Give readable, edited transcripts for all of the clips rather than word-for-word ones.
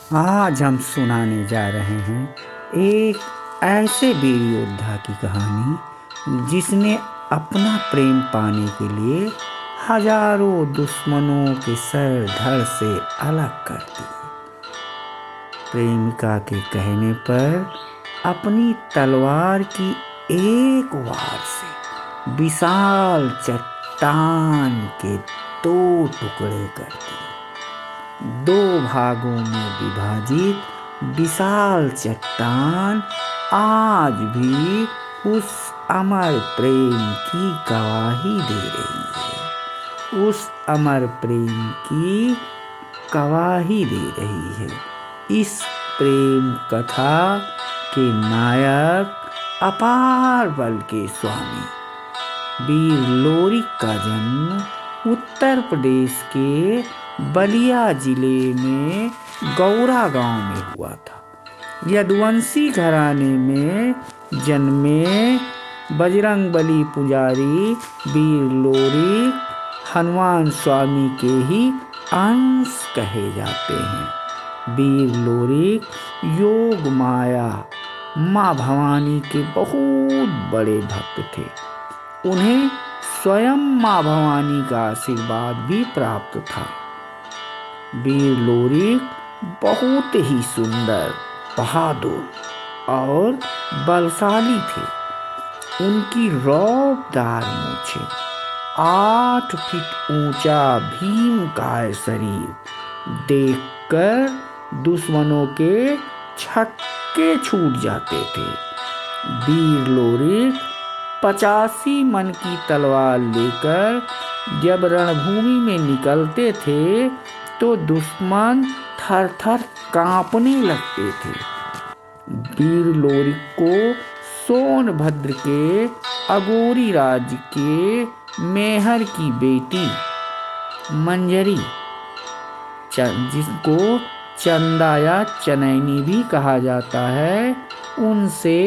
आज हम सुनाने जा रहे हैं एक ऐसे वीर योद्धा की कहानी जिसने अपना प्रेम पाने के लिए हजारों दुश्मनों के सर धड़ से अलग कर दिए। प्रेमिका के कहने पर अपनी तलवार की एक वार से विशाल चट्टान के 2 टुकड़े कर दिए। 2 भागों में विभाजित विशाल चट्टान आज भी उस अमर प्रेम की गवाही दे रही है। उस अमर प्रेम की गवाही दे रही है। इस प्रेम कथा के नायक अपार बल के स्वामी वीर लोरिक का जन्म उत्तर प्रदेश के बलिया जिले में गौरा गांव में हुआ था। यदुवंशी घराने में जन्मे बजरंगबली पुजारी वीर लोरिक हनुमान स्वामी के ही अंश कहे जाते हैं। वीर लोरिक योग माया माँ भवानी के बहुत बड़े भक्त थे। उन्हें स्वयं माँ भवानी का आशीर्वाद भी प्राप्त था। वीर लोरिक बहुत ही सुंदर, बहादुर और बलशाली थे। उनकी रौबदार मूंछें, 8 फीट ऊंचा भीमकाय शरीर देखकर दुश्मनों के छक्के छूट जाते थे। वीर लोरिक 85 मन की तलवार लेकर जब रणभूमि में निकलते थे तो दुश्मन थर थर कांपने लगते थे। वीर लोरिक को सोनभद्र के अघोरी राज्य के मेहर की बेटी मंजरी, जिसको चंदा या चनैनी भी कहा जाता है, उनसे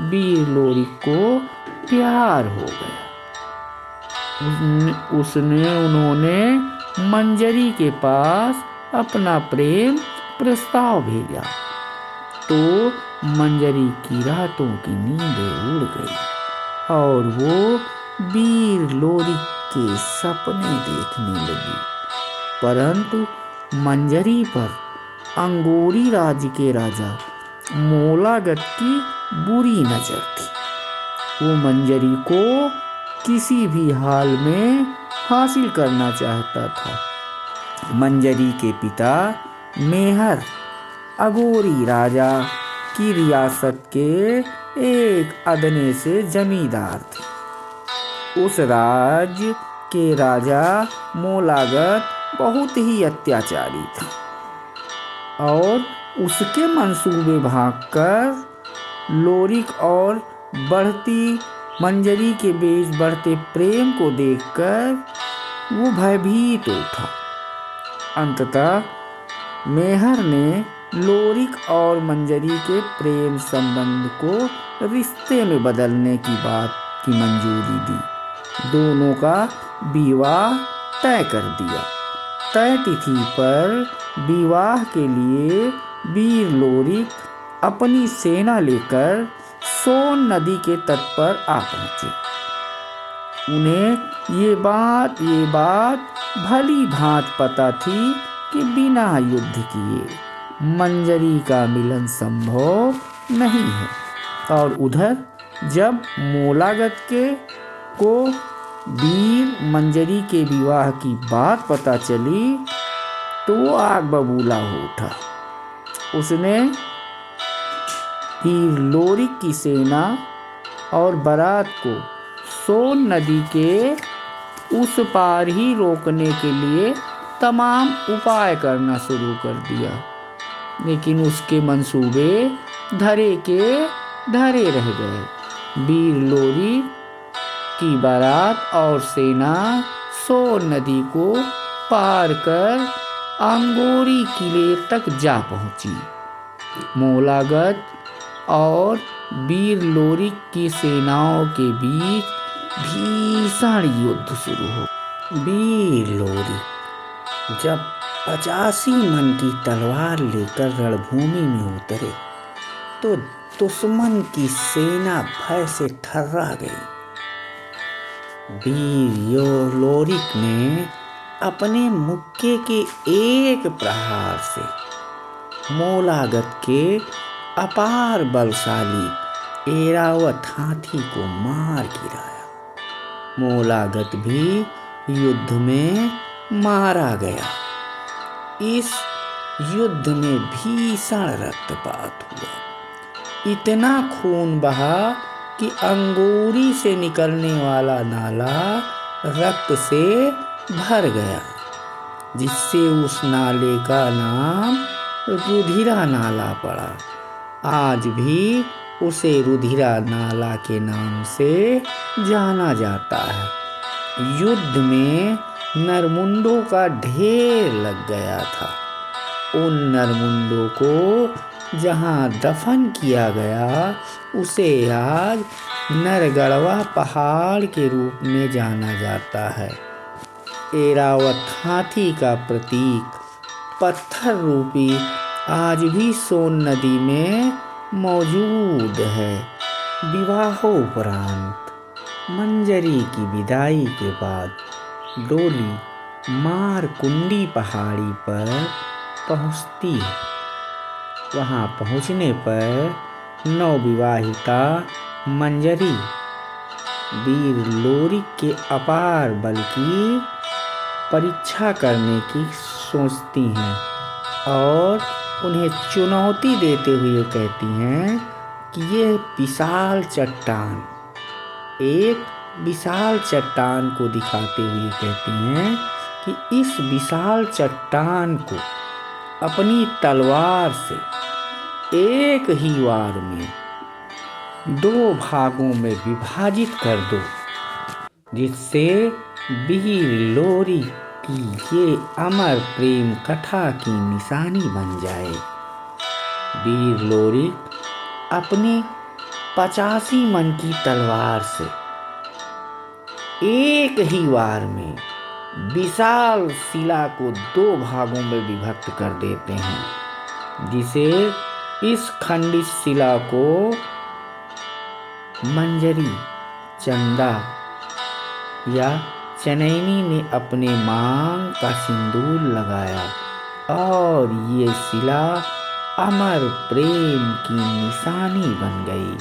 वीर लोरिक को प्यार हो गया। उन्होंने मंजरी के पास अपना प्रेम प्रस्ताव भेजा तो मंजरी की रातों की नींदें उड़ गई और वो वीर लोरिक के सपने देखने लगी। परंतु मंजरी पर अंगोरी राज्य के राजा मोलागत की बुरी नजर थी। वो मंजरी को किसी भी हाल में हासिल करना चाहता था। मंजरी के पिता मेहर अघोरी राजा की रियासत के एक अदने से जमींदार थे। उस राज्य के राजा मोलागत बहुत ही अत्याचारी था और उसके मंसूबे भागकर लोरिक और बढ़ती मंजरी के बीच बढ़ते प्रेम को देखकर वो भयभीत उठा। अंततः मेहर ने लोरिक और मंजरी के प्रेम संबंध को रिश्ते में बदलने की बात की मंजूरी दी। दोनों का विवाह तय कर दिया। तय तिथि पर विवाह के लिए वीर लोरिक अपनी सेना लेकर सोन नदी के तट पर आ पहुंचे। उन्हें ये बात भली भांति पता थी कि बिना युद्ध किए मंजरी का मिलन संभव नहीं है। और उधर जब मोलागत को वीर मंजरी के विवाह की बात पता चली तो वो आग बबूला हो उठा। उसने वीर लोरिक की सेना और बारात को सोन नदी के उस पार ही रोकने के लिए तमाम उपाय करना शुरू कर दिया। लेकिन उसके मंसूबे धरे के धरे रह गए। वीर लोरिक की बारात और सेना सोन नदी को पार कर अंगोरी किले तक जा पहुंची। मोलागत और वीर लोरिक की सेनाओं के बीच भीषण युद्ध शुरू हो। वीर लोरिक जब 85 मन की तलवार लेकर रणभूमि में उतरे तो दुश्मन की सेना भय से थर्रा गई। वीर लोरिक ने अपने मुक्के के एक प्रहार से मोलागत के अपार बलशाली ऐरावत हाथी को मार गिराया। मोलागत भी युद्ध में मारा गया। इस युद्ध में भीषण रक्तपात हुआ। इतना खून बहा कि अंगूरी से निकलने वाला नाला रक्त से भर गया, जिससे उस नाले का नाम रुधिरा नाला पड़ा। आज भी उसे रुधिरा नाला के नाम से जाना जाता है। युद्ध में नरमुंडों का ढेर लग गया था। उन नरमुंडों को जहाँ दफन किया गया उसे आज नरगढ़वा पहाड़ के रूप में जाना जाता है। ऐरावत हाथी का प्रतीक पत्थर रूपी आज भी सोन नदी में मौजूद है। विवाहोपरांत मंजरी की विदाई के बाद डोली मारकुंडी पहाड़ी पर पहुंचती है। वहां पहुंचने पर नवविवाहिता मंजरी वीर लोरिक के अपार बल की परीक्षा करने की सोचती हैं और उन्हें चुनौती देते हुए कहती हैं कि ये विशाल चट्टान, एक विशाल चट्टान को दिखाते हुए कहती हैं कि इस विशाल चट्टान को अपनी तलवार से एक ही वार में 2 भागों में विभाजित कर दो, जिससे वीर लोरिक की ये अमर प्रेम कथा की निशानी बन जाए। वीर लोरिक अपनी 85 मन की तलवार से एक ही वार में विशाल शिला को 2 भागों में विभक्त कर देते हैं, जिसे इस खंडित शिला को मंजरी, चंदा या चनैनी ने अपने मांग का सिंदूर लगाया और ये शिला अमर प्रेम की निशानी बन गई।